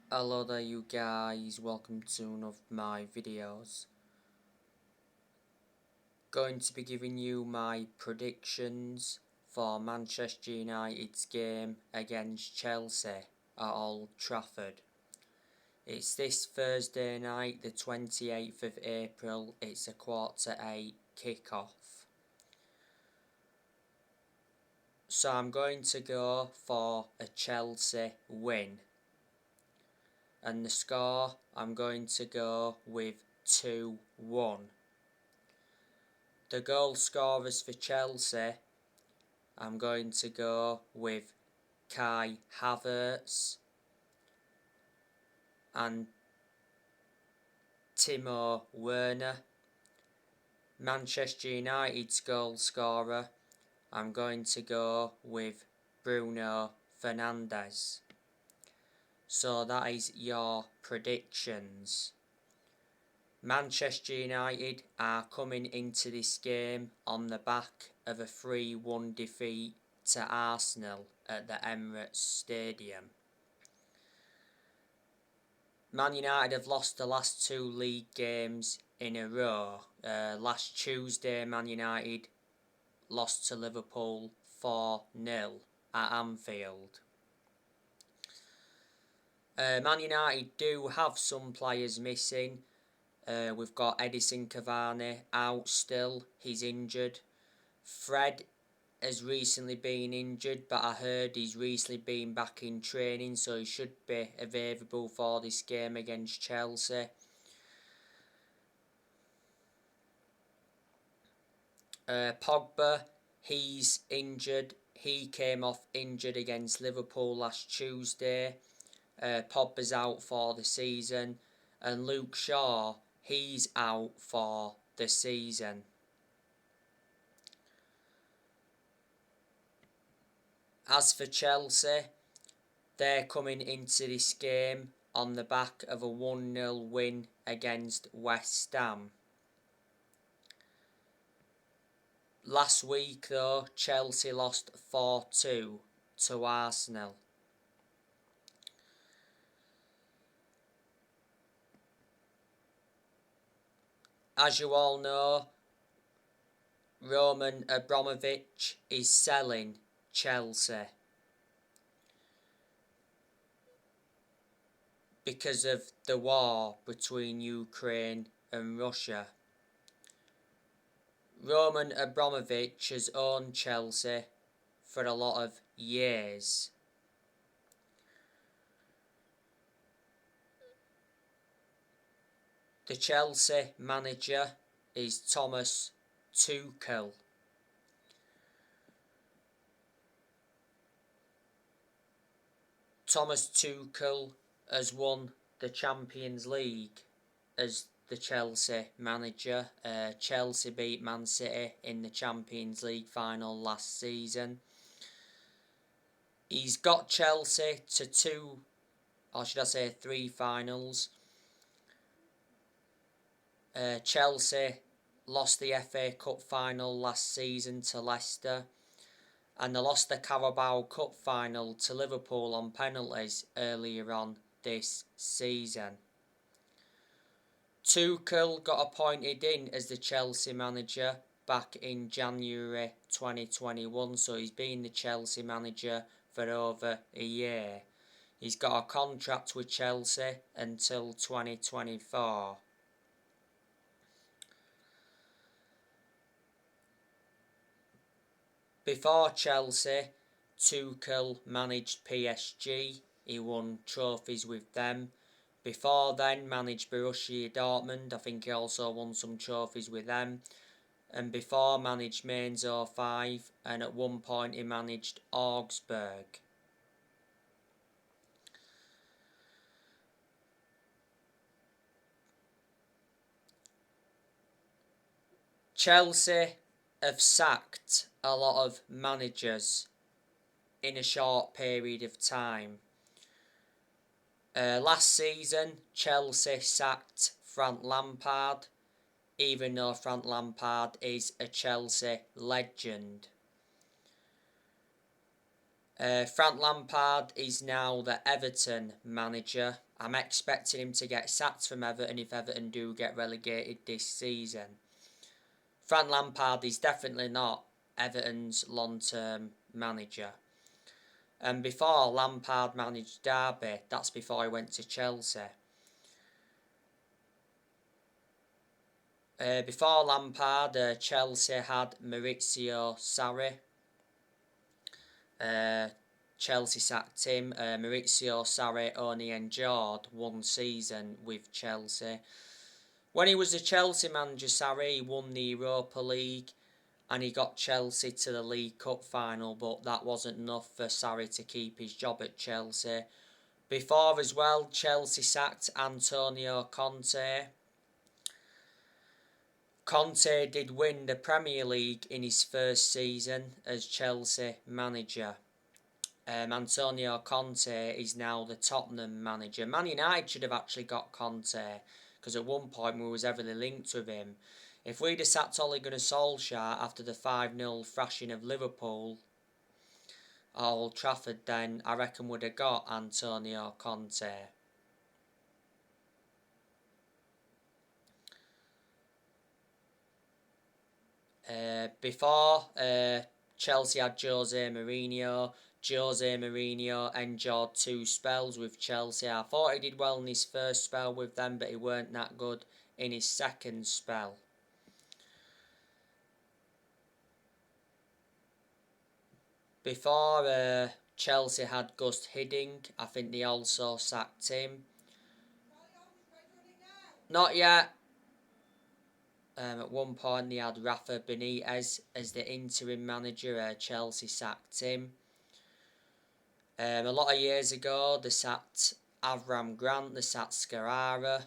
Hello there you guys, welcome to one of my videos. Going to be giving you my predictions for Manchester United's game against Chelsea at Old Trafford. It's this Thursday night, the 28th of April, it's a 8:15 kick-off. So I'm going to go for a Chelsea win. And the score, I'm going to go with 2-1. The goal scorers for Chelsea, I'm going to go with Kai Havertz and Timo Werner. Manchester United's goal scorer, I'm going to go with Bruno Fernandes. So that is your predictions. Manchester United are coming into this game on the back of a 3-1 defeat to Arsenal at the Emirates Stadium. Man United have lost the last 2 league games in a row. Last Tuesday, Man United lost to Liverpool 4-0 at Anfield. Man United do have some players missing. We've got Edison Cavani out still, he's injured. Fred has recently been injured, but I heard he's recently been back in training, so he should be available for this game against Chelsea. Pogba, he's injured. He came off injured against Liverpool last Tuesday. Pogba's out for the season. And Luke Shaw, he's out for the season. As for Chelsea, they're coming into this game on the back of a 1-0 win against West Ham. Last week though, Chelsea lost 4-2 to Arsenal. As you all know, Roman Abramovich is selling Chelsea because of the war between Ukraine and Russia. Roman Abramovich has owned Chelsea for a lot of years. The Chelsea manager is Thomas Tuchel. Thomas Tuchel has won the Champions League as the Chelsea manager. Chelsea beat Man City in the Champions League final last season. He's got Chelsea to 3 finals. Chelsea lost the FA Cup final last season to Leicester, and they lost the Carabao Cup final to Liverpool on penalties earlier on this season. Tuchel got appointed in as the Chelsea manager back in January 2021, so he's been the Chelsea manager for over a year. He's got a contract with Chelsea until 2024. Before Chelsea, Tuchel managed PSG. He won trophies with them. Before then, managed Borussia Dortmund. I think he also won some trophies with them. And before, managed Mainz 05. And at one point, he managed Augsburg. Chelsea have sacked a lot of managers in a short period of time. Last season, Chelsea sacked Frank Lampard, even though Frank Lampard is a Chelsea legend. Frank Lampard is now the Everton manager. I'm expecting him to get sacked from Everton if Everton do get relegated this season. Frank Lampard is definitely not Everton's long-term manager. And before Lampard managed Derby, that's before he went to Chelsea. Before Lampard, Chelsea had Maurizio Sarri. Chelsea sacked him. Maurizio Sarri only endured one season with Chelsea. When he was the Chelsea manager, Sarri, he won the Europa League and he got Chelsea to the League Cup final, but that wasn't enough for Sarri to keep his job at Chelsea. Before as well, Chelsea sacked Antonio Conte. Conte did win the Premier League in his first season as Chelsea manager. Antonio Conte is now the Tottenham manager. Man United should have actually got Conte, because at one point we was heavily linked with him. If we'd have sacked Ole Gunnar Solskjaer after the 5-0 thrashing of Liverpool at Old Trafford, then I reckon we'd have got Antonio Conte. Before Chelsea had Jose Mourinho. Jose Mourinho endured 2 spells with Chelsea. I thought he did well in his first spell with them, but he weren't that good in his second spell. Before Chelsea had Gus Hiddink, I think they also sacked him. Not yet. At one point they had Rafa Benitez as the interim manager. Chelsea sacked him. A lot of years ago they sacked Avram Grant, they sacked Scarara.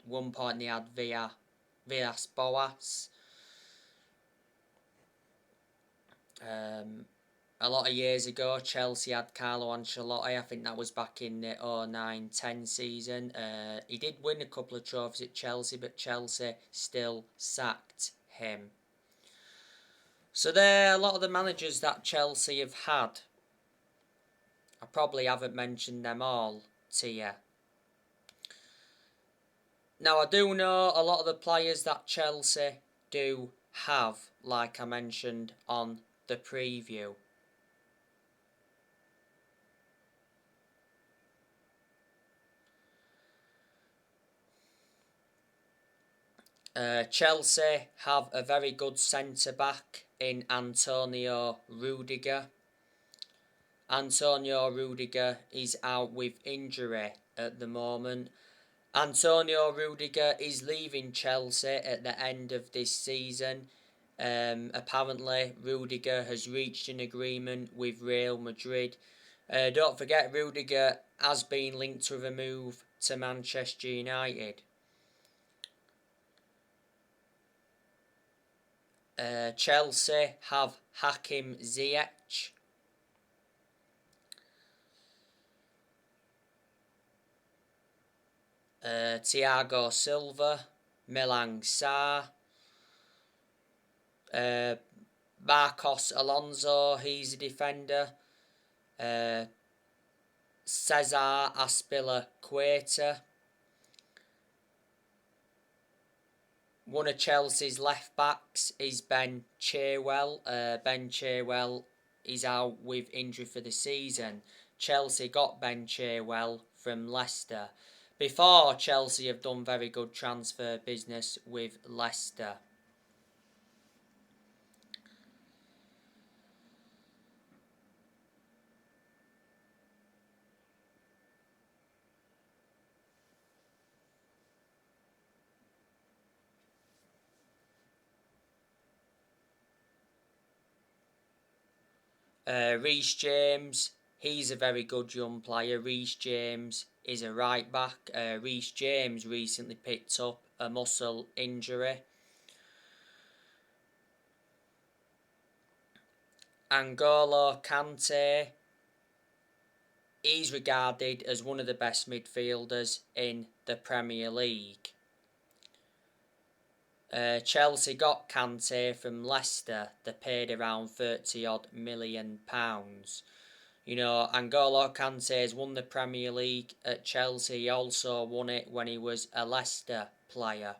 One point they had Villas Boas. A lot of years ago Chelsea had Carlo Ancelotti. I think that was back in the 09-10 season. He did win a couple of trophies at Chelsea, but Chelsea still sacked him. So there are a lot of the managers that Chelsea have had. I probably haven't mentioned them all to you. Now I do know a lot of the players that Chelsea do have, like I mentioned on the preview. Chelsea have a very good centre-back in Antonio Rudiger. Antonio Rudiger is out with injury at the moment. Antonio Rudiger is leaving Chelsea at the end of this season. Apparently Rudiger has reached an agreement with Real Madrid. Don't forget Rudiger has been linked with a move to Manchester United. Chelsea have Hakim Ziyech. Thiago Silva, Milan Sarr, Marcos Alonso, he's a defender, Cesar Azpilicueta. One of Chelsea's left backs is Ben Chilwell. Ben Chilwell is out with injury for the season. Chelsea got Ben Chilwell from Leicester. Before, Chelsea have done very good transfer business with Leicester. Reece James, he's a very good young player. Reece James is a right back. Reece James recently picked up a muscle injury. N'Golo Kante, he's regarded as one of the best midfielders in the Premier League. Chelsea got Kante from Leicester. They paid around £30 million. You know, N'Golo Kante's won the Premier League at Chelsea. He also won it when he was a Leicester player.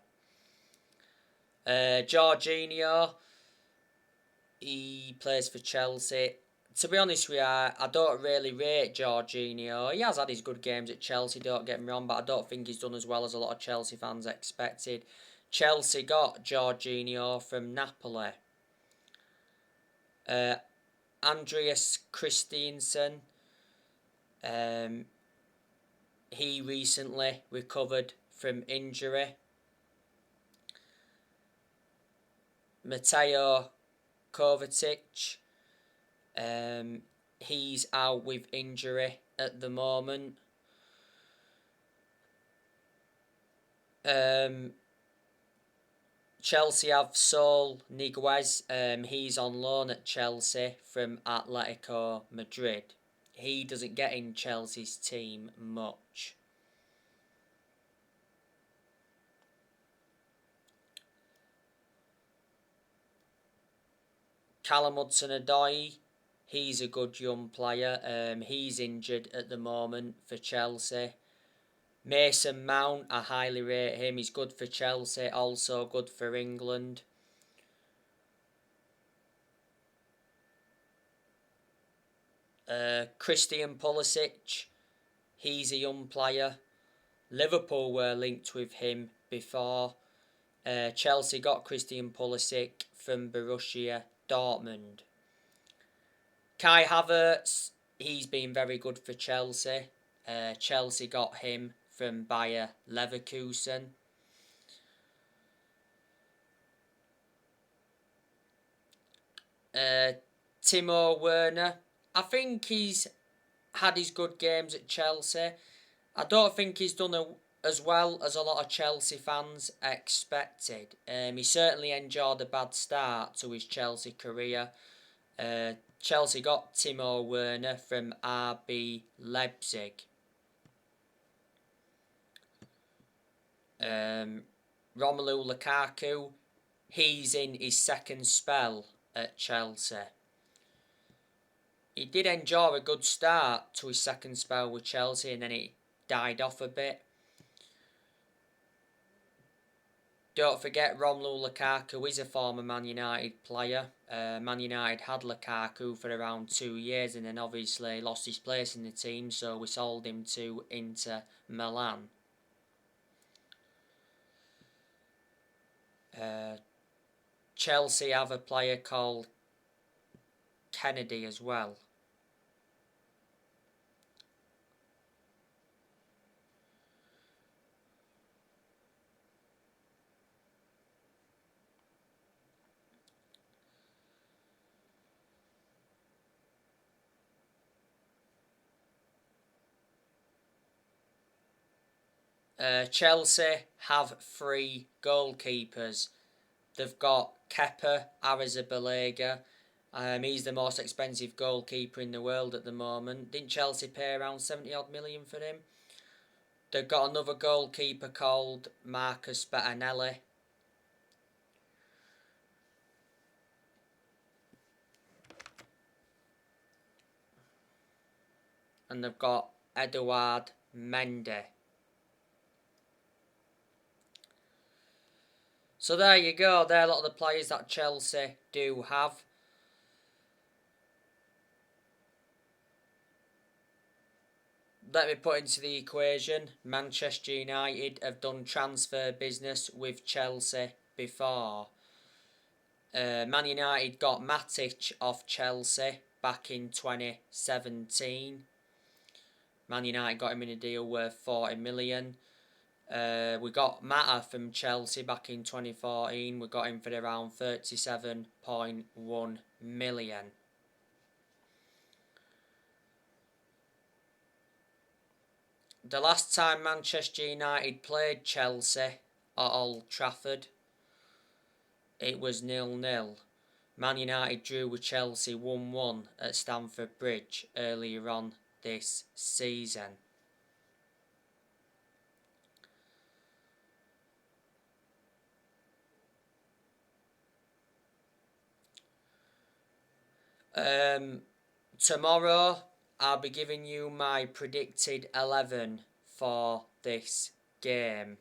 Jorginho, he plays for Chelsea. To be honest with you, I don't really rate Jorginho. He has had his good games at Chelsea, don't get me wrong, but I don't think he's done as well as a lot of Chelsea fans expected. Chelsea got Jorginho from Napoli. Andreas Christensen, he recently recovered from injury. Mateo Kovacic, he's out with injury at the moment. Chelsea have Saul Niguez. He's on loan at Chelsea from Atletico Madrid. He doesn't get in Chelsea's team much. Callum Hudson-Odoi, he's a good young player. He's injured at the moment for Chelsea. Mason Mount, I highly rate him. He's good for Chelsea, also good for England. Christian Pulisic, he's a young player. Liverpool were linked with him before. Chelsea got Christian Pulisic from Borussia Dortmund. Kai Havertz, he's been very good for Chelsea. Chelsea got him from Bayer Leverkusen. Timo Werner, I think he's had his good games at Chelsea. I don't think he's done as well as a lot of Chelsea fans expected. He certainly enjoyed a bad start to his Chelsea career. Chelsea got Timo Werner from RB Leipzig. Romelu Lukaku, he's in his second spell at Chelsea. He did enjoy a good start to his second spell with Chelsea and then it died off a bit. Don't forget Romelu Lukaku is a former Man United player. Man United had Lukaku for around 2 years and then obviously lost his place in the team, so we sold him to Inter Milan. Chelsea have a player called Kennedy as well. Chelsea have 3 goalkeepers. They've got Kepa Arrizabalaga. He's the most expensive goalkeeper in the world at the moment. Didn't Chelsea pay around 70-odd million for him? They've got another goalkeeper called Marcus Bettinelli. And they've got Edouard Mendy. So there you go. They're a lot of the players that Chelsea do have. Let me put into the equation, Manchester United have done transfer business with Chelsea before. Man United got Matic off Chelsea back in 2017. Man United got him in a deal worth 40 million. We got Mata from Chelsea back in 2014. We got him for around 37.1 million. The last time Manchester United played Chelsea at Old Trafford, it was 0-0. Man United drew with Chelsea 1-1 at Stamford Bridge earlier on this season. Tomorrow I'll be giving you my predicted 11 for this game.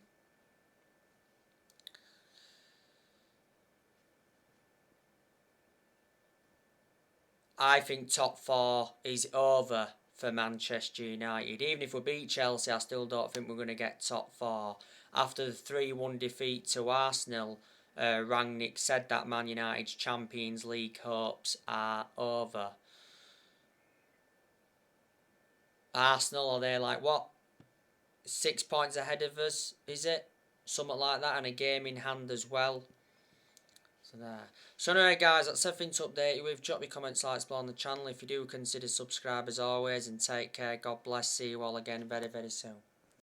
I think top 4 is over for Manchester United. Even if we beat Chelsea, I still don't think we're going to get top 4. After the 3-1 defeat to Arsenal, Rangnick said that Man United's Champions League hopes are over. Arsenal, are they like, what? 6 points ahead of us, is it? Something like that, and a game in hand as well. So there. So anyway guys, that's everything to update you with. Drop your comments, likes below on the channel if you do consider subscribe as always, and take care. God bless. See you all again very, very soon.